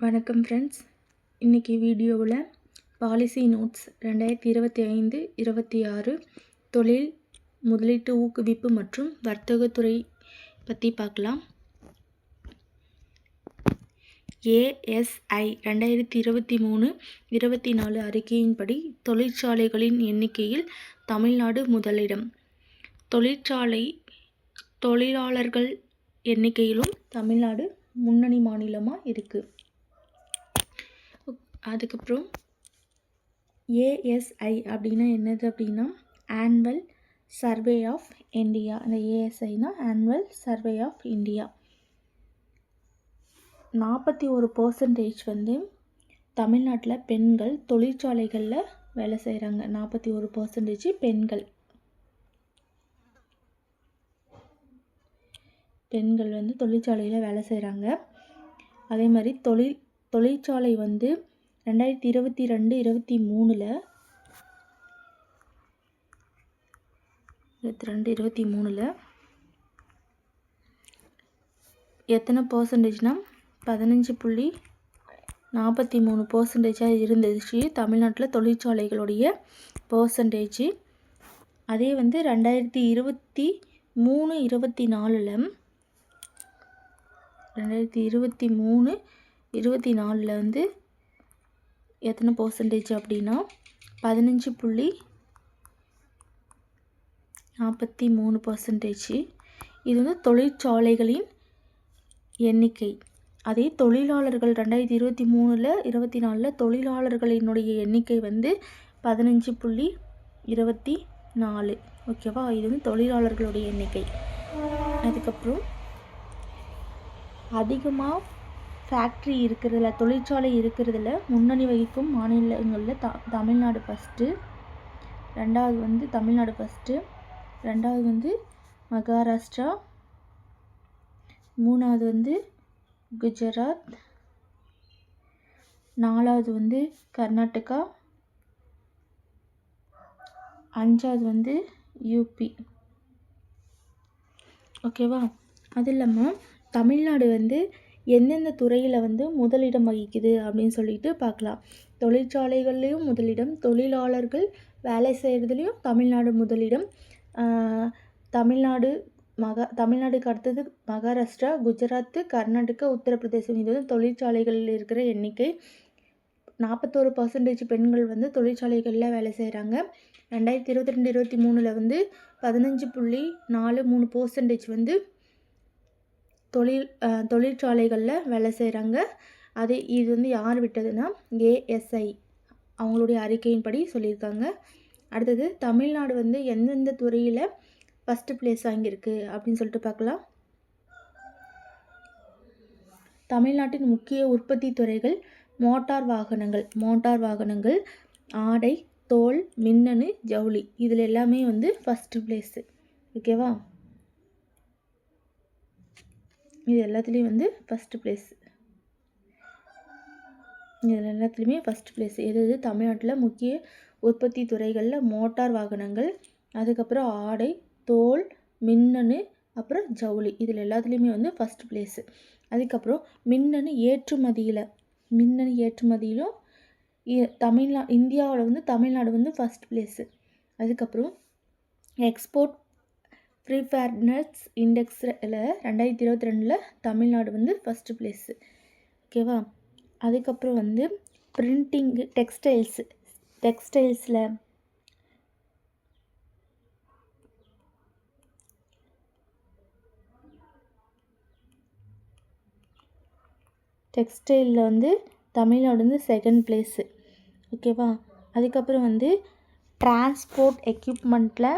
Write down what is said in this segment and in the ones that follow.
வணக்கம் ஃப்ரெண்ட்ஸ். இன்றைக்கி வீடியோவில் பாலிசி நோட்ஸ் 2025-26 தொழில் முதலீட்டு ஊக்குவிப்பு மற்றும் வர்த்தகத்துறை பற்றி பார்க்கலாம். ASI 2023-24 அறிக்கையின்படி தொழிற்சாலைகளின் எண்ணிக்கையில் தமிழ்நாடு முதலிடம். தொழிலாளர்கள் எண்ணிக்கையிலும் தமிழ்நாடு முன்னணி மாநிலமாக இருக்குது. அதுக்கப்புறம் ASI அப்படின்னா என்னது அப்படின்னா ஆனுவல் சர்வே ஆஃப் இந்தியா. அந்த ASIனா ஆனுவல் சர்வே ஆஃப் இந்தியா. 41% வந்து தமிழ்நாட்டில் பெண்கள் தொழிற்சாலைகளில் வேலை செய்கிறாங்க. 41% பெண்கள் வந்து தொழிற்சாலையில் வேலை செய்கிறாங்க. அதே மாதிரி தொழிற்சாலை வந்து 2022-23 எத்தனை பர்சன்டேஜ்னால் 15.43% இருந்துச்சு தமிழ்நாட்டில் தொழிற்சாலைகளுடைய பர்சன்டேஜ். அதே வந்து 2023-24 வந்து எத்தனை பர்சன்டேஜ் அப்படின்னா 15.43%. இது வந்து தொழிற்சாலைகளின் எண்ணிக்கை. அதே தொழிலாளர்கள் 2023-24 தொழிலாளர்களினுடைய எண்ணிக்கை வந்து 15.24. ஓகேவா? இது வந்து தொழிலாளர்களுடைய எண்ணிக்கை. அதுக்கப்புறம் அதிகமாக ஃபேக்ட்ரி இருக்கிறதுல தொழிற்சாலை இருக்கிறதுல முன்னணி வகிக்கும் மாநிலங்களில் தமிழ்நாடு ஃபஸ்ட்டு. ரெண்டாவது வந்து தமிழ்நாடு ஃபஸ்ட்டு. ரெண்டாவது வந்து மகாராஷ்டிரா. மூணாவது வந்து குஜராத். நாலாவது வந்து கர்நாடகா. அஞ்சாவது வந்து யூபி. ஓகேவா? அது இல்லாமல் தமிழ்நாடு வந்து எந்தெந்த துறையில் வந்து முதலிடம் வகிக்குது அப்படின்னு சொல்லிட்டு பார்க்கலாம். தொழிற்சாலைகள்லேயும் முதலிடம், தொழிலாளர்கள் வேலை செய்கிறதுலேயும் தமிழ்நாடு முதலிடம். தமிழ்நாடுக்கு அடுத்தது மகாராஷ்டிரா, குஜராத், கர்நாடகா, உத்தரப்பிரதேசம். இது வந்து தொழிற்சாலைகளில் இருக்கிற எண்ணிக்கை. 41% பெண்கள் வந்து தொழிற்சாலைகளில் வேலை செய்கிறாங்க. 2022-23 வந்து 15.43% வந்து தொழிற்சாலைகளில் வேலை செய்கிறாங்க. இது வந்து யார் விட்டதுன்னா ASI அவங்களுடைய அறிக்கையின்படி சொல்லியிருக்காங்க. அடுத்தது தமிழ்நாடு வந்து எந்தெந்த துறையில் ஃபஸ்ட்டு பிளேஸ் வாங்கியிருக்கு அப்படின்னு சொல்லிட்டு பார்க்கலாம். தமிழ்நாட்டின் முக்கிய உற்பத்தி துறைகள் மோட்டார் வாகனங்கள், ஆடை, தோல், மின்னணு, ஜவுளி. இதில் எல்லாமே வந்து ஃபஸ்ட்டு பிளேஸு. ஓகேவா? இது எல்லாத்துலேயும் வந்து ஃபஸ்ட்டு பிளேஸ். இதில் எல்லாத்துலேயுமே ஃபஸ்ட்டு பிளேஸ். எது தமிழ்நாட்டில் முக்கிய உற்பத்தி துறைகளில் மோட்டார் வாகனங்கள், அதுக்கப்புறம் ஆடை, தோல், மின்னணு, அப்புறம் ஜவுளி. இதில் எல்லாத்துலேயுமே வந்து ஃபஸ்ட்டு பிளேஸு. அதுக்கப்புறம் மின்னணு ஏற்றுமதியிலும் இந்தியாவில் வந்து தமிழ்நாடு வந்து ஃபஸ்ட் பிளேஸு. அதுக்கப்புறம் எக்ஸ்போர்ட் ப்ரிஃபேர்ட்னஸ் இண்டெக்ஸில் 2022 தமிழ்நாடு வந்து ஃபஸ்ட்டு பிளேஸு. ஓகேவா? அதுக்கப்புறம் வந்து பிரிண்டிங் டெக்ஸ்டைலில் வந்து தமிழ்நாடு வந்து செகண்ட் பிளேஸு. ஓகேவா? அதுக்கப்புறம் வந்து டிரான்ஸ்போர்ட் எக்யூப்மெண்ட்டில்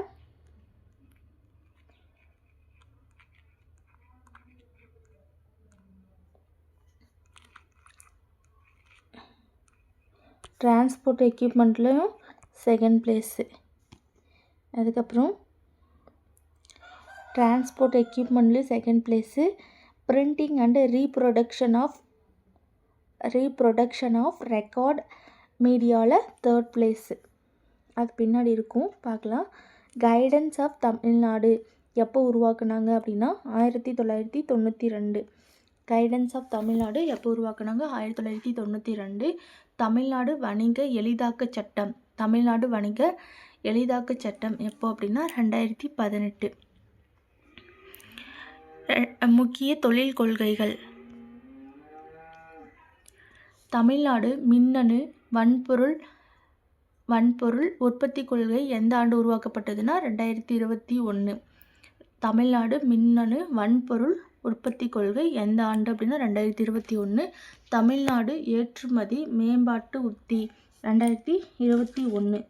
செகண்ட் பிளேஸு. அதுக்கப்புறம் டிரான்ஸ்போர்ட் எக்யூப்மெண்ட்லேயும் second place. Printing and reproduction of record மீடியாவில் தேர்ட் பிளேஸு. அது பின்னாடி இருக்கும், பார்க்கலாம். கைடன்ஸ் ஆஃப் தமிழ்நாடு எப்போ உருவாக்குனாங்க அப்படின்னா 1992. கைடன்ஸ் ஆஃப் தமிழ்நாடு எப்போ உருவாக்குனாங்க? 1992. தமிழ்நாடு வணிக எளிதாக்க சட்டம். தமிழ்நாடு வணிக எளிதாக்க சட்டம் எப்போ அப்படின்னா 2018. முக்கிய தொழில் கொள்கைகள். தமிழ்நாடு மின்னணு வன்பொருள் உற்பத்தி கொள்கை எந்த ஆண்டு உருவாக்கப்பட்டதுன்னா 2021. தமிழ்நாடு மின்னணு வன்பொருள் உற்பத்தி கொள்கை எந்த ஆண்டு அப்படின்னா 2021. தமிழ்நாடு ஏற்றுமதி மேம்பாட்டு உத்தி 2021.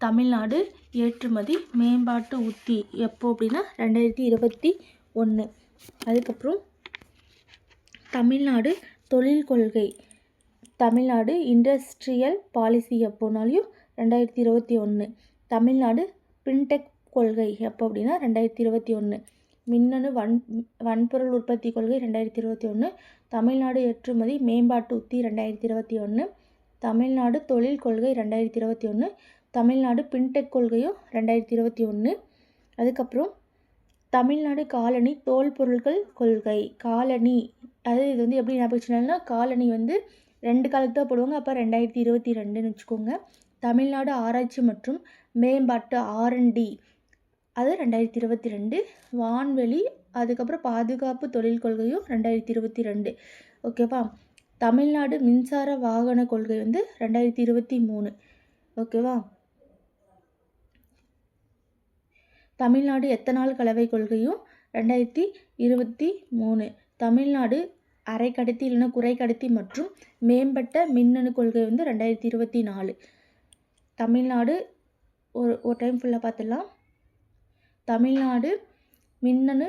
தமிழ்நாடு ஏற்றுமதி மேம்பாட்டு உத்தி எப்போ அப்படின்னா 2021. அதுக்கப்புறம் தமிழ்நாடு தொழில் கொள்கை, தமிழ்நாடு இண்டஸ்ட்ரியல் பாலிசி எப்போனாலையும் 2021. தமிழ்நாடு பின்டெக் கொள்கை எப்போ அப்படின்னா 2021. மின்னணு வன்பொருள் உற்பத்தி கொள்கை 2021. தமிழ்நாடு ஏற்றுமதி மேம்பாட்டு உத்தி 2021. தமிழ்நாடு தொழில் கொள்கை 2021. தமிழ்நாடு பின்டெக் கொள்கையும் 2021. அதுக்கப்புறம் தமிழ்நாடு காலனி தோல் பொருட்கள் கொள்கை. காலனி அதாவது இது வந்து எப்படி ஞாபகம், காலனி வந்து 2 காலத்துக்கு தான் போடுவாங்க. அப்போ 2022ன்னு வச்சுக்கோங்க. தமிழ்நாடு ஆராய்ச்சி மற்றும் மேம்பாட்டு R&D அது 2022. வான்வெளி அதுக்கப்புறம் பாதுகாப்பு தொழில் கொள்கையும் 2022. ஓகேவா. தமிழ்நாடு மின்சார வாகன கொள்கை வந்து 2023. ஓகேவா. தமிழ்நாடு எத்தனால் கலவை கொள்கையும் 2023. தமிழ்நாடு அரைக்கடத்தி இல்லைன்னா குறைக்கடத்தி மற்றும் மேம்பட்ட மின்னணு கொள்கை வந்து 2024. தமிழ்நாடு ஒரு டைம் ஃபுல்லாக பார்த்துடலாம். தமிழ்நாடு மின்னணு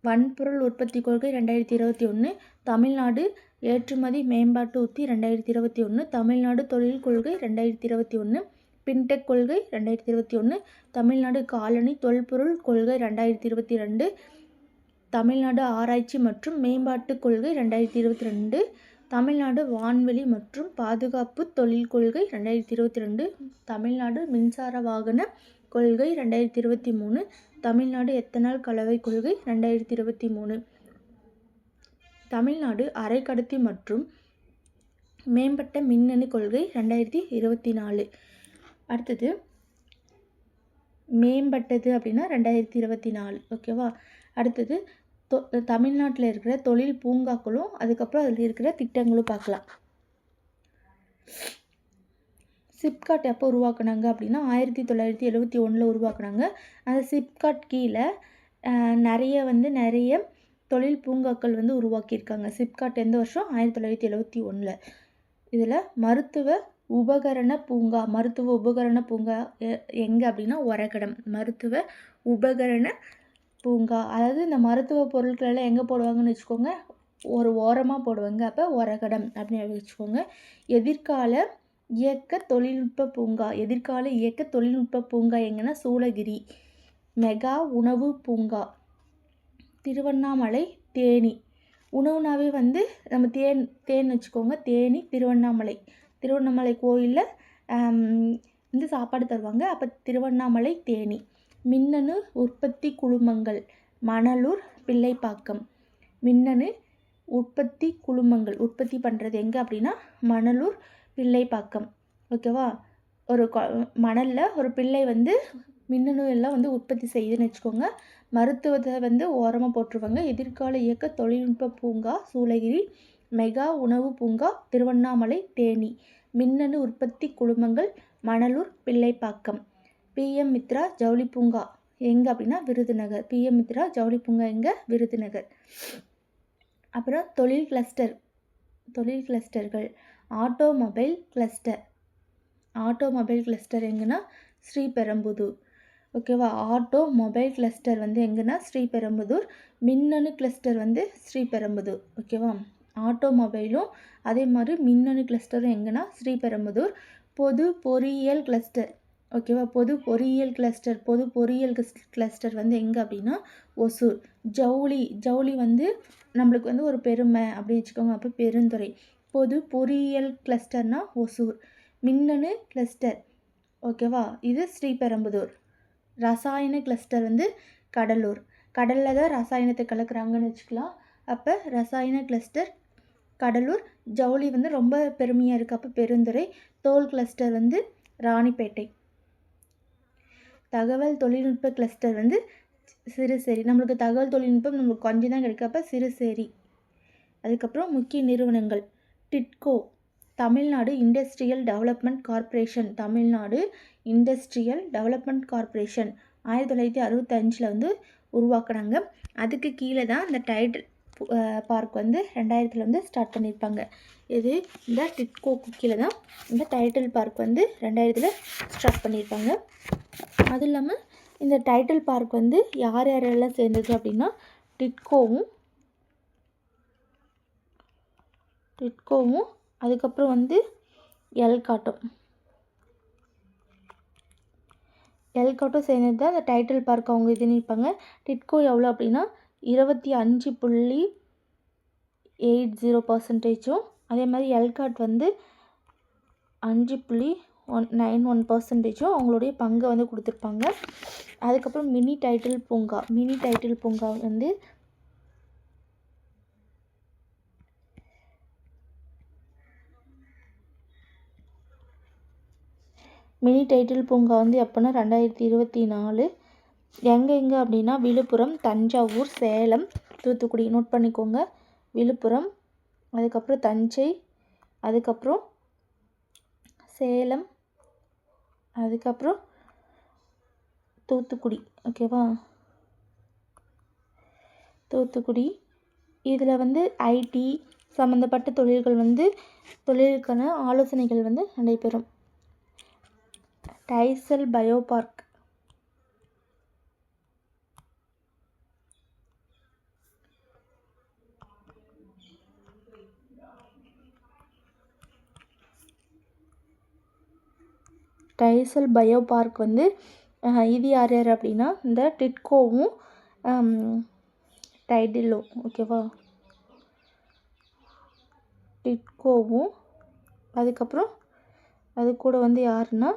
வன்பொருள் உற்பத்தி கொள்கை 2021. தமிழ்நாடு ஏற்றுமதி மேம்பாட்டு உத்தி 2021. தமிழ்நாடு தொழில் கொள்கை 2021. பின்டெக் கொள்கை 2021. தமிழ்நாடு காலனி தொல்பொருள் கொள்கை 2022. தமிழ்நாடு ஆராய்ச்சி மற்றும் மேம்பாட்டு கொள்கை 2022. தமிழ்நாடு வான்வெளி மற்றும் பாதுகாப்பு தொழில் கொள்கை 2022. தமிழ்நாடு மின்சார வாகன கொள்கை 2023. தமிழ்நாடு எத்தனால் கலவை கொள்கை 2023. தமிழ்நாடு அரைக்கடத்தி மற்றும் மேம்பட்ட மின்னணு கொள்கை 2024. அடுத்தது மேம்பட்டது அப்படின்னா 2024. ஓகேவா. அடுத்தது தமிழ்நாட்டில் இருக்கிற தொழில் பூங்காக்களும் அதுக்கப்புறம் அதில் இருக்கிற திட்டங்களும் பார்க்கலாம். சிப்காட் எப்போ உருவாக்குனாங்க அப்படின்னா 1971 உருவாக்குனாங்க. அந்த சிப்காட் கீழே நிறைய தொழில் பூங்காக்கள் வந்து உருவாக்கியிருக்காங்க. சிப்காட் எந்த வருஷம்? 1971. இதில் மருத்துவ உபகரண பூங்கா எங்கே அப்படின்னா ஒரகடம். மருத்துவ உபகரண பூங்கா, அதாவது இந்த மருத்துவ பொருட்கள் எல்லாம் எங்கே போடுவாங்கன்னு வச்சுக்கோங்க, ஒரு ஓரமாக போடுவாங்க. அப்போ ஒரகடம் அப்படின்னு வச்சுக்கோங்க. எதிர்கால இயக்க தொழில்நுட்ப பூங்கா எங்கன்னா சூளகிரி. மெகா உணவு பூங்கா திருவண்ணாமலை, தேனி. உணவுனாவே வந்து நம்ம தேன் வச்சுக்கோங்க. தேனி, திருவண்ணாமலை கோயிலில் வந்து சாப்பாடு தருவாங்க. அப்போ திருவண்ணாமலை, தேனி. மின்னணு உற்பத்தி குழுமங்கள் மணலூர், பிள்ளைப்பாக்கம். மின்னணு உற்பத்தி குழுமங்கள் உற்பத்தி பண்ணுறது எங்கே அப்படின்னா மணலூர், பிள்ளைப்பாக்கம். ஓகேவா. ஒரு மணலில் ஒரு பிள்ளை வந்து மின்னணு எல்லாம் வந்து உற்பத்தி செய்யுதுன்னு வச்சுக்கோங்க. மருத்துவத்தை வந்து ஓரமாக போட்டுருவாங்க. எதிர்கால இயக்க தொழில்நுட்ப பூங்கா சூளகிரி. மெகா உணவு பூங்கா திருவண்ணாமலை, தேனி. மின்னணு உற்பத்தி குழுமங்கள் மணலூர், பிள்ளைப்பாக்கம். PM மித்ரா ஜவுளி பூங்கா எங்கே அப்படின்னா விருதுநகர். PM மித்ரா ஜவுளி பூங்கா எங்கே? விருதுநகர். அப்புறம் தொழில் கிளஸ்டர்கள் ஆட்டோமொபைல் கிளஸ்டர் எங்கன்னா ஸ்ரீபெரும்புதூர். ஓகேவா. ஆட்டோமொபைல் கிளஸ்டர் வந்து எங்கன்னா ஸ்ரீபெரும்புதூர். மின்னணு கிளஸ்டர் வந்து ஸ்ரீபெரும்புதூர். ஓகேவா. ஆட்டோமொபைலும் அதே மாதிரி மின்னணு கிளஸ்டரும் எங்கன்னா ஸ்ரீபெரும்புதூர். பொது பொறியியல் கிளஸ்டர். ஓகேவா. பொது பொறியியல் கிளஸ்டர் வந்து எங்கே அப்படின்னா ஒசூர். ஜவுளி வந்து நம்மளுக்கு வந்து ஒரு பெருமை அப்படி வச்சுக்கோங்க. அப்போ பெருந்துறை. பொது பொறியியல் கிளஸ்டர்னா ஒசூர். மின்னணு கிளஸ்டர் ஓகேவா இது ஸ்ரீபெரும்புதூர். ரசாயன கிளஸ்டர் வந்து கடலூர். கடலில் தான் ரசாயனத்தை கலக்குறாங்கன்னு வச்சுக்கலாம். அப்போ ரசாயன கிளஸ்டர் கடலூர். ஜவுளி வந்து ரொம்ப பெருமையாக இருக்குது, அப்போ பெருந்துறை. தோல் கிளஸ்டர் வந்து ராணிப்பேட்டை. தகவல் தொழில்நுட்ப கிளஸ்டர் வந்து சிறுசேரி. நம்மளுக்கு தகவல் தொழில்நுட்பம் நம்மளுக்கு கொஞ்சம் தான் கிடைக்கும், அப்போ சிறுசேரி. அதுக்கப்புறம் முக்கிய நிறுவனங்கள் TIDCO Tamil Nadu industrial development corporation. Tamil Nadu industrial development corporation 1965 வந்து உருவாக்குனாங்க. அதுக்கு கீழே தான் இந்த டைட்டில் பார்க் வந்து 2000 வந்து ஸ்டார்ட் பண்ணியிருப்பாங்க. இது இந்த டிட்கோக்கு கீழே தான் இந்த டைட்டில் பார்க் வந்து 2000 ஸ்டார்ட் பண்ணியிருப்பாங்க. அதுவும் இல்லாமல் இந்த டைட்டில் பார்க் வந்து யார் யாரெல்லாம் சேர்ந்தது அப்படின்னா டிட்கோவும் அதுக்கப்புறம் வந்து எல்காட்டும் சேர்ந்தது தான் அந்த டைட்டில் பார்க் அவங்க இது நிற்பாங்க. டிட்கோ எவ்வளோ அப்படின்னா 25.80%. அதே மாதிரி எல்காட் வந்து 5.91% அவங்களுடைய பங்கை வந்து கொடுத்துருப்பாங்க. அதுக்கப்புறம் மினி டைட்டில் பூங்கா வந்து வந்து எப்போன்னா 2024. எங்கே அப்படின்னா விழுப்புரம், தஞ்சாவூர், சேலம், தூத்துக்குடி. நோட் பண்ணிக்கோங்க. விழுப்புரம், அதுக்கப்புறம் தஞ்சை, அதுக்கப்புறம் சேலம், அதுக்கப்புறம் தூத்துக்குடி. ஓகேவா? தூத்துக்குடி. இதில் வந்து ஐடி சம்மந்தப்பட்ட தொழிலுக்கான ஆலோசனைகள் வந்து நடைபெறும். டைசல் பயோ பார்க் வந்து இது யார் அப்படின்னா இந்த டிட்கோவும் டைட்டிலும். ஓகேவா? டிட்கோவும் அதுக்கப்புறம் அது கூட வந்து யாருன்னா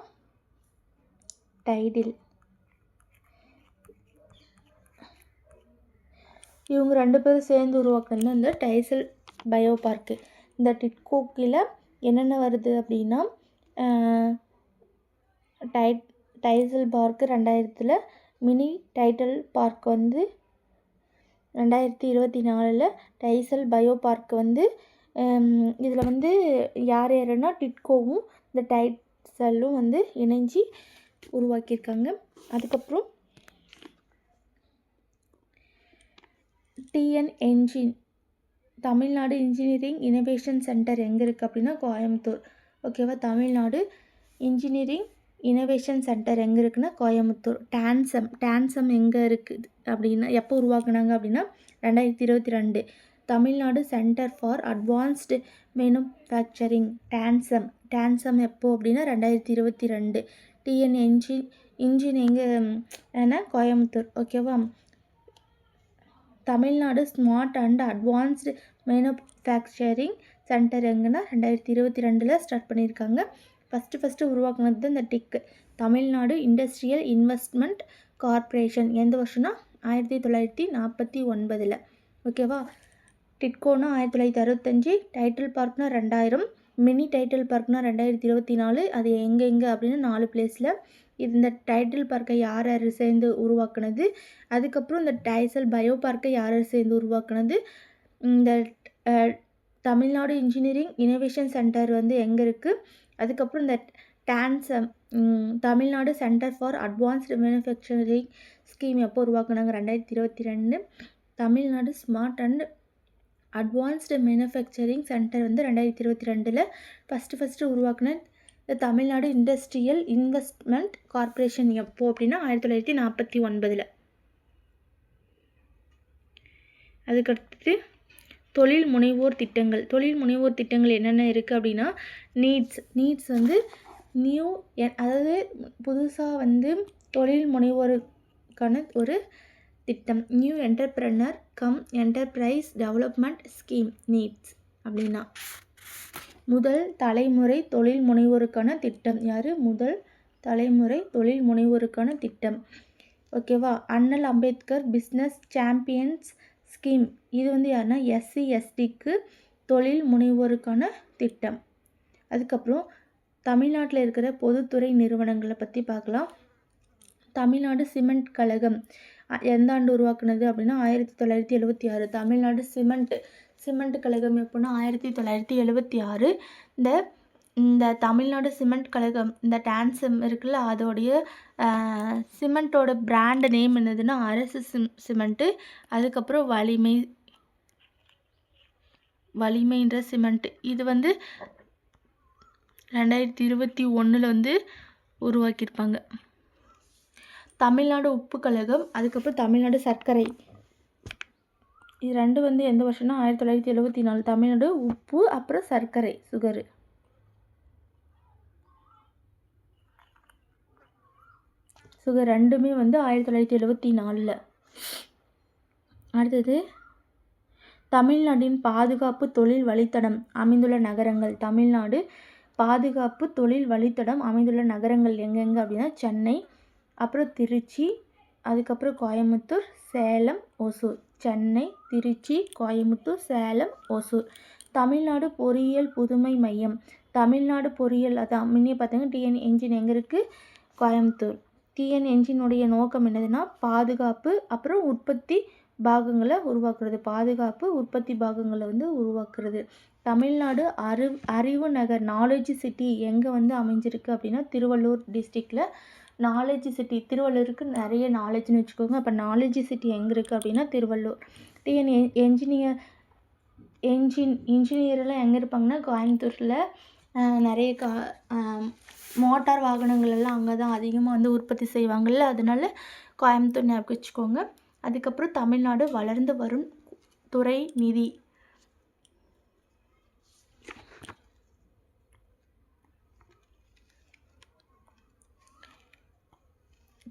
டைட்டில். இவங்க 2 பேரும் சேர்ந்து உருவாக்குனது இந்த டைசல் பயோ பார்க்கு. இந்த டிட்கோ கீழே என்னென்ன வருது அப்படின்னா டைசல் பார்க்கு 2000, மினி டைட்டில் பார்க் வந்து 2024. டைசல் பயோ பார்க் வந்து இதில் வந்து யாருன்னா டிட்கோவும் இந்த டைசலும் வந்து இணைஞ்சி உருவாக்கியிருக்காங்க. அதுக்கப்புறம் தமிழ்நாடு இன்ஜினியரிங் இனோவேஷன் சென்டர் எங்கே இருக்குது அப்படின்னா கோயம்புத்தூர். ஓகேவா? தமிழ்நாடு இன்ஜினியரிங் இனோவேஷன் சென்டர் எங்கே இருக்குன்னா கோயம்புத்தூர். டான்சம் எங்கே இருக்குது அப்படின்னா எப்போ உருவாக்குனாங்க அப்படின்னா 2022. Tamil Nadu centre for advanced manufacturing. TANSAM எப்போ அப்படின்னா 2022. இன்ஜின் எங்கே ஏன்னா கோயம்புத்தூர். ஓகேவா? Tamil Nadu smart and advanced manufacturing centre எங்கன்னா 2022 ஸ்டார்ட் பண்ணியிருக்காங்க. ஃபஸ்ட்டு உருவாக்குனது இந்த டிக் தமிழ்நாடு இண்டஸ்ட்ரியல் இன்வெஸ்ட்மெண்ட் கார்ப்பரேஷன். எந்த வருஷம்னா 1949. ஓகேவா? டிட்கோனா 1965, டைட்டில் பார்க்னா 2000, மினி டைட்டில் பார்க்னா 2024. அது எங்கே அப்படின்னா 4 பிளேஸில். இந்த டைட்டில் பார்க்கை யார் சேர்ந்து உருவாக்குனது. அதுக்கப்புறம் இந்த டைசல் பயோ பார்க்கை யார் சேர்ந்து உருவாக்குனது. இந்த தமிழ்நாடு இன்ஜினியரிங் இனோவேஷன் சென்டர் வந்து எங்கே இருக்குது. அதுக்கப்புறம் இந்த Tamil Nadu centre for advanced manufacturing scheme எப்போ உருவாக்குனாங்க 2022. Tamil Nadu smart and advanced manufacturing centre வந்து 2022 ஃபஸ்ட்டு உருவாக்குன இந்த தமிழ்நாடு இண்டஸ்ட்ரியல் இன்வெஸ்ட்மெண்ட் கார்ப்பரேஷன் எப்போ அப்படின்னா 1949. அதுக்கடுத்து தொழில் முனைவோர் திட்டங்கள் என்னென்ன இருக்குது அப்படின்னா நீட்ஸ் வந்து நியூ, அதாவது புதுசாக வந்து தொழில் முனைவோருக்கான ஒரு திட்டம். New entrepreneur enterprise development scheme. Needs அப்படின்னா முதல் தலைமுறை தொழில் முனைவோருக்கான திட்டம். யார்? முதல் தலைமுறை தொழில் முனைவோருக்கான திட்டம். ஓகேவா. அண்ணல் அம்பேத்கர் பிஸ்னஸ் சாம்பியன்ஸ் ஸ்கீம், இது வந்து யாருன்னா எஸ்சி எஸ்டிக்கு தொழில் முனைவோருக்கான திட்டம். அதுக்கப்புறம் தமிழ்நாட்டில் இருக்கிற பொதுத்துறை நிறுவனங்களை பற்றி பார்க்கலாம். தமிழ்நாடு சிமெண்ட் கழகம் எந்த ஆண்டு உருவாக்குனது அப்படின்னா 1976. தமிழ்நாடு சிமெண்ட் கழகம் எப்படின்னா 1976. இந்த தமிழ்நாடு சிமெண்ட் கழகம், இந்த டான்சம் இருக்குல்ல, அதோடைய சிமெண்ட்டோட பிராண்ட் நேம் என்னதுன்னா அரசு சிமெண்ட்டு. அதுக்கப்புறம் வலிமைன்ற சிமெண்ட், இது வந்து 2021 வந்து உருவாக்கியிருப்பாங்க. தமிழ்நாடு உப்பு கழகம், அதுக்கப்புறம் தமிழ்நாடு சர்க்கரை, இது ரெண்டு வந்து எந்த வருஷம்னா 1974. தமிழ்நாடு உப்பு அப்புறம் சர்க்கரை சுகரு. ரெண்டுமே வந்து 1974. அடுத்தது தமிழ்நாட்டின் பாதுகாப்பு தொழில் வழித்தடம் அமைந்துள்ள நகரங்கள். தமிழ்நாடு பாதுகாப்பு தொழில் வழித்தடம் அமைந்துள்ள நகரங்கள் எங்கெங்க அப்படின்னா சென்னை, அப்புறம் திருச்சி, அதுக்கப்புறம் கோயம்புத்தூர், சேலம், ஒசூர். சென்னை, திருச்சி, கோயம்புத்தூர், சேலம், ஒசூர். தமிழ்நாடு பொறியியல் புதுமை மையம். தமிழ்நாடு பொறியியல், அதான் முன்னே பார்த்தீங்கன்னா டிஎன் என்ஜின் எங்கே இருக்குது, கோயம்புத்தூர். டிஎன் என்ஜினுடைய நோக்கம் என்னதுன்னா பாதுகாப்பு அப்புறம் உற்பத்தி பாகங்களை உருவாக்குறது. பாதுகாப்பு உற்பத்தி பாகங்களை வந்து உருவாக்குறது. தமிழ்நாடு அறிவு நகர் நாலேஜ் சிட்டி எங்கே வந்து அமைஞ்சிருக்கு அப்படின்னா திருவள்ளூர் டிஸ்ட்ரிக்டில் நாலேஜ் சிட்டி. திருவள்ளூருக்கு நிறைய நாலேஜ்னு வச்சுக்கோங்க. அப்போ நாலேஜ் சிட்டி எங்கே இருக்குது அப்படின்னா திருவள்ளூர். டிஎன் இன்ஜினியரெல்லாம் எங்கே இருப்பாங்கன்னா கோயம்புத்தூரில். நிறைய மோட்டார் வாகனங்கள் எல்லாம் அங்கே தான் அதிகமாக வந்து உற்பத்தி செய்வாங்கள்ல, அதனால கோயம்புத்தூர் ஞாபகம் வச்சுக்கோங்க. அதுக்கப்புறம் தமிழ்நாடு வளர்ந்து வரும் துறை நிதி.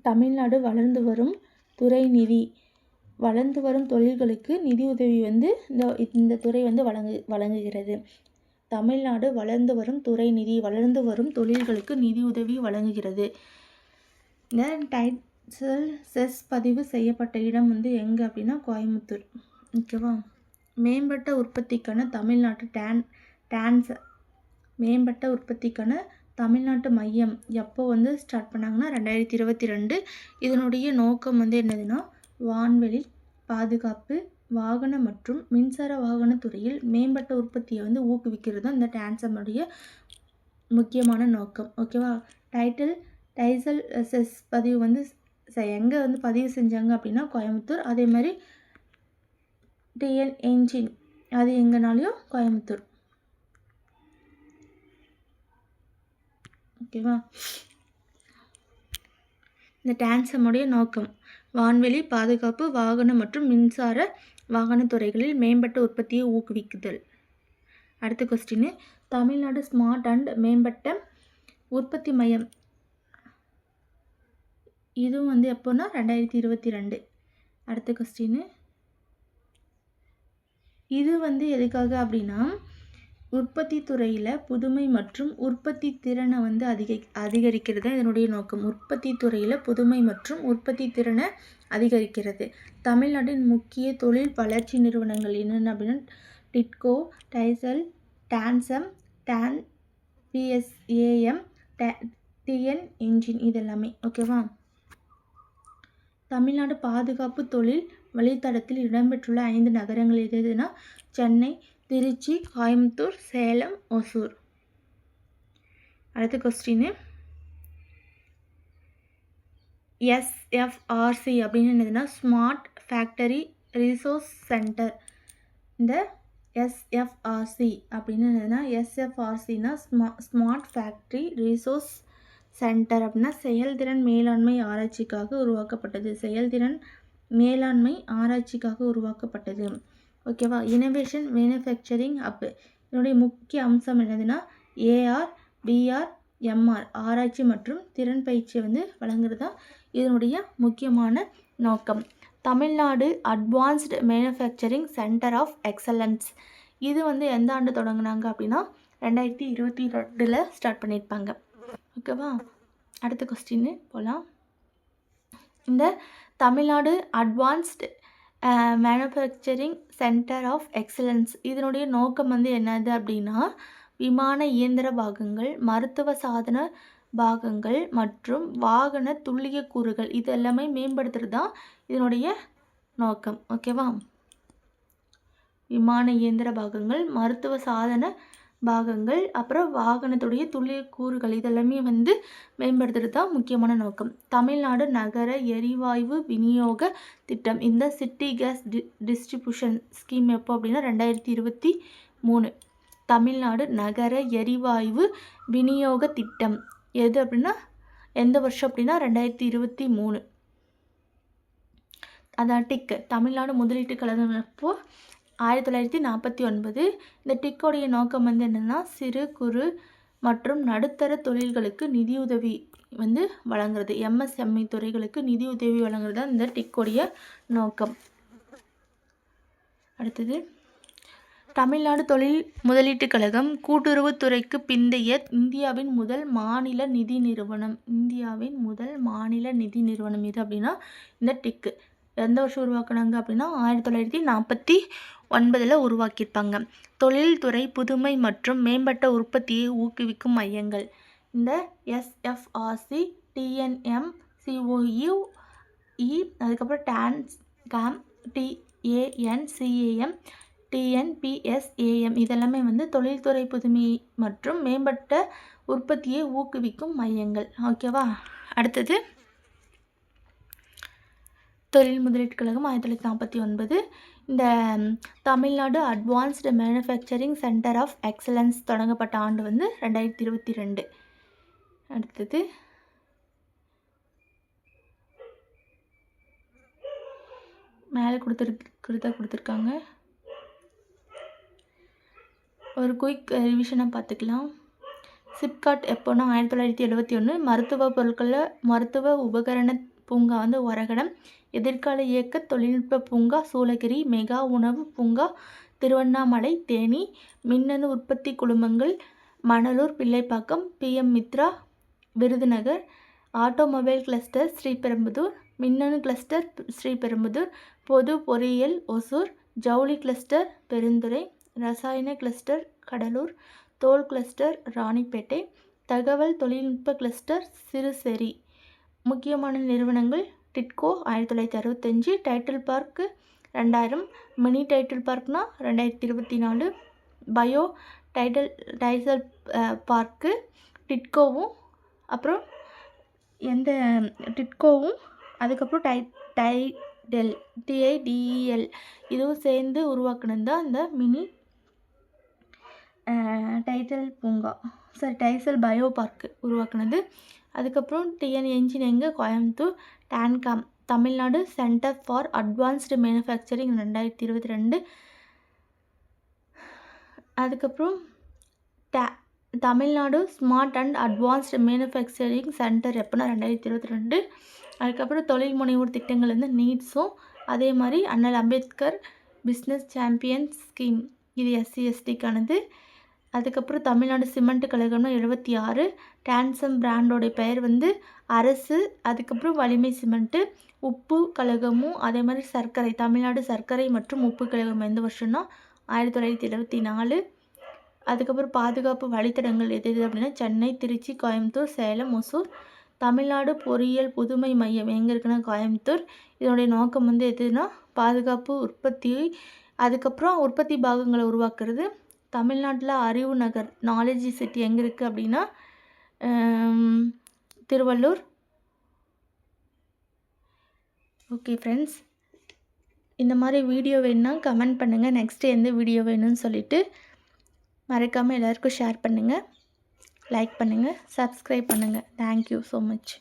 தமிழ்நாடு வளர்ந்து வரும் துறை நிதி. வளர்ந்து வரும் தொழில்களுக்கு நிதி உதவி வந்து இந்த துறை வந்து வழங்குகிறது. தமிழ்நாடு வளர்ந்து வரும் துறை நிதி வளர்ந்து வரும் தொழில்களுக்கு நிதி உதவி வழங்குகிறது. இந்த டைட்டில் செஸ் பதிவு செய்யப்பட்ட இடம் வந்து எங்கே அப்படின்னா கோயம்புத்தூர். ஓகேவா. மேம்பட்ட உற்பத்திக்கான தமிழ்நாட்டு மேம்பட்ட உற்பத்திக்கான தமிழ்நாட்டு மையம் எப்போ வந்து ஸ்டார்ட் பண்ணாங்கன்னா 2022. இதனுடைய நோக்கம் வந்து என்னதுன்னா வான்வெளி பாதுகாப்பு, வாகன மற்றும் மின்சார வாகன துறையில் மேம்பட்ட உற்பத்தியை வந்து ஊக்குவிக்கிறது தான் இந்த டான்சமுடைய முக்கியமான நோக்கம். ஓகேவா. டைட்டில் செஸ் பதிவு வந்து எங்கே வந்து பதிவு செஞ்சாங்க அப்படின்னா கோயம்புத்தூர். அதே மாதிரி டிஎன் என்ஜின் அது எங்கேனாலையும் கோயம்புத்தூர். ஓகேவா. இந்த டான்சமுடைய நோக்கம் வான்வெளி பாதுகாப்பு, வாகன மற்றும் மின்சார வாகன துறைகளில் மேம்பட்ட உற்பத்தியை ஊக்குவிக்குதல். அடுத்த கொஸ்டின், தமிழ்நாடு ஸ்மார்ட் அண்ட் மேம்பட்ட உற்பத்தி மையம் இதுவும் வந்து எப்போன்னா 2022. அடுத்த கொஸ்டின், இது வந்து எதுக்காக அப்படின்னா உற்பத்தி துறையில் புதுமை மற்றும் உற்பத்தி திறனை வந்து அதிகரிக்கிறது இதனுடைய நோக்கம். உற்பத்தி துறையில் புதுமை மற்றும் உற்பத்தி திறனை அதிகரிக்கிறது. தமிழ்நாட்டின் முக்கிய தொழில் வளர்ச்சி நிறுவனங்கள் என்னென்ன அப்படின்னா டிட்கோ, டைசல், டான்சம், பிஎஸ்ஏஎம், டிஎன் என்ஜின், இதெல்லாமே. ஓகேவா. தமிழ்நாடு பாதுகாப்பு தொழில் வழித்தடத்தில் இடம்பெற்றுள்ள 5 நகரங்கள் எதுனா சென்னை, திருச்சி, கோயம்புத்தூர், சேலம், ஒசூர். அடுத்த கொஸ்டின், எஸ்எஃப்ஆர்சி அப்படின்னு என்னதுன்னா ஸ்மார்ட் ஃபேக்டரி ரிசோர்ஸ் சென்டர். இந்த எஸ்எஃப்ஆர்சி அப்படின்னு என்னதுன்னா எஸ்எஃப்ஆர்சினா ஸ்மார்ட் ஃபேக்டரி ரிசோர்ஸ் சென்டர் அப்படின்னா செயல்திறன் மேலாண்மை ஆராய்ச்சிக்காக உருவாக்கப்பட்டது. செயல்திறன் மேலாண்மை ஆராய்ச்சிக்காக உருவாக்கப்பட்டது. ஓகேவா. இனோவேஷன் மேனுஃபேக்சரிங் ஹப், இதனுடைய முக்கிய அம்சம் என்னதுன்னா ஏஆர், பிஆர், எம்ஆர் ஆராய்ச்சி மற்றும் திறன் பயிற்சியை வந்து வழங்குறது தான் இதனுடைய முக்கியமான நோக்கம். Tamil Nadu advanced manufacturing centre of excellence, இது வந்து எந்த ஆண்டு தொடங்கினாங்க அப்படின்னா 2022 ஸ்டார்ட் பண்ணியிருப்பாங்க. ஓகேவா. அடுத்த கொஸ்டின் போகலாம். இந்த Tamil Nadu advanced manufacturing centre of excellence இதனுடைய நோக்கம் வந்து என்னது அப்படின்னா விமான இயந்திர பாகங்கள், மருத்துவ சாதன பாகங்கள் மற்றும் வாகன துல்லிய கூறுகள் இது எல்லாமே மேம்படுத்துறது தான் இதனுடைய நோக்கம். ஓகேவா? விமான இயந்திர பாகங்கள், மருத்துவ சாதன பாகங்கள், அப்புறம் வாகனத்துடைய துல்லிய கூறுகள் இதெல்லாமே வந்து மேம்படுத்துறது தான் முக்கியமான நோக்கம். தமிழ்நாடு நகர எரிவாயு விநியோக திட்டம், இந்த சிட்டி கேஸ் டிஸ்ட்ரிபியூஷன் ஸ்கீம் எப்போ அப்படின்னா 2023. தமிழ்நாடு நகர எரிவாயு விநியோக திட்டம் எது அப்படின்னா எந்த வருஷம் அப்படின்னா 2023. அதான் டிக். தமிழ்நாடு முதலீட்டு கழகம் எப்போ 1949. இந்த டிக்கோடைய நோக்கம் வந்து என்னென்னா சிறு குறு மற்றும் நடுத்தர தொழில்களுக்கு நிதியுதவி வந்து வழங்குறது, எம்எஸ்எம்இ துறைகளுக்கு நிதியுதவி வழங்குறது தான் இந்த டிக்கோடைய நோக்கம். அடுத்தது தமிழ்நாடு தொழில் முதலீட்டு கழகம் கூட்டுறவுத்துறைக்கு பிந்தைய இந்தியாவின் முதல் மாநில நிதி நிறுவனம். இந்தியாவின் முதல் மாநில நிதி நிறுவனம் எது அப்படின்னா இந்த டிக்கு. எந்த வருஷம் உருவாக்குனாங்க அப்படின்னா 1949 உருவாக்கியிருப்பாங்க. தொழில்துறை புதுமை மற்றும் மேம்பட்ட உற்பத்தியை ஊக்குவிக்கும் மையங்கள், இந்த எஸ்எஃப்ஆர்சி, டிஎன்எம், சிஓயு, அதுக்கப்புறம் டான்ஸ்காம், டிஏஎன்சிஏஎம், டிஎன்பிஎஸ்ஏஎம் இதெல்லாமே வந்து தொழில்துறை புதுமை மற்றும் மேம்பட்ட உற்பத்தியை ஊக்குவிக்கும் மையங்கள். ஓகேவா? அடுத்தது தொழில் முதலீட்டு கழகம் 1949. இந்த Tamil Nadu advanced manufacturing centre of excellence தொடங்கப்பட்ட ஆண்டு வந்து 2022. அடுத்தது மேலே கொடுத்துருக்காங்க. ஒரு குயிக் ரிவிஷனை பார்த்துக்கலாம். சிப்காட் எப்போனா 1971. மருத்துவ பொருட்களில் மருத்துவ உபகரண பூங்கா வந்து ஒரகடம். எதிர்கால இயக்க தொழில்நுட்ப பூங்கா சூளகிரி. மெகா உணவு பூங்கா திருவண்ணாமலை தேனி. மின்னணு உற்பத்தி குழுமங்கள் Manalur Pillaipakkam. PM Mitra Virudhunagar. Automobile cluster Sriperumbudur. மின்னணு கிளஸ்டர் ஸ்ரீபெரும்புதூர். பொது பொறியியல் ஒசூர். ஜவுளி கிளஸ்டர் பெருந்துறை. ரசாயன கிளஸ்டர் கடலூர். தோல் கிளஸ்டர் ராணிப்பேட்டை. தகவல் தொழில்நுட்ப கிளஸ்டர் சிறுசேரி. முக்கியமான நிறுவனங்கள் டிட்கோ 1965. டைட்டில் பார்க் 2000. மினி டைட்டில் பார்க்னா 2024. பயோ டைசல் பார்க்கு டிட்கோவும் அப்புறம் எந்த டிட்கோவும் அதுக்கப்புறம் டிஐடிஇஎல் இதுவும் சேர்ந்து உருவாக்குனது தான் இந்த மினி டைசல் பயோ பார்க்கு உருவாக்குனது. அதுக்கப்புறம் TN engineering Coimbatore. TANCAM Tamil Nadu centre for advanced manufacturing 2022. அதுக்கப்புறம் Tamil Nadu smart and advanced manufacturing centre எப்போனா 2022. அதுக்கப்புறம் தொழில் முனைவோர் திட்டங்கள் வந்து நீட்ஸும் அதே மாதிரி அண்ணல் அம்பேத்கர் பிஸ்னஸ் சாம்பியன்ஸ் ஸ்கீம் இது SC/STக்கானது. அதுக்கப்புறம் தமிழ்நாடு சிமெண்ட் கழகம்னா 76. டான்சம் பிராண்டோடைய பெயர் வந்து அரசு. அதுக்கப்புறம் வலிமை சிமெண்ட்டு. உப்பு கழகமும் அதே மாதிரி சர்க்கரை தமிழ்நாடு சர்க்கரை மற்றும் உப்பு கழகம் எந்த வருஷம்னா 1974. அதுக்கப்புறம் பாதுகாப்பு வழித்தடங்கள் எது அப்படின்னா சென்னை, திருச்சி, கோயம்புத்தூர், சேலம், ஒசூர். தமிழ்நாடு பொறியியல் புதுமை மையம் எங்கே இருக்குன்னா கோயம்புத்தூர். இதனுடைய நோக்கம் வந்து எதுனா பாதுகாப்பு உற்பத்தி, அதுக்கப்புறம் உற்பத்தி பாகங்களை உருவாக்குறது. தமிழ்நாட்டில் அறிவு நகர் நாலேஜ் சிட்டி எங்கே இருக்குது அப்படின்னா திருவள்ளூர். ஓகே ஃப்ரெண்ட்ஸ், இந்த மாதிரி வீடியோ வேணுன்னா கமெண்ட் பண்ணுங்கள். நெக்ஸ்ட்டு எந்த வீடியோ வேணும்னு சொல்லிவிட்டு மறக்காமல் எல்லாருக்கும் ஷேர் பண்ணுங்கள், லைக் பண்ணுங்கள், சப்ஸ்கிரைப் பண்ணுங்கள். Thank you so much.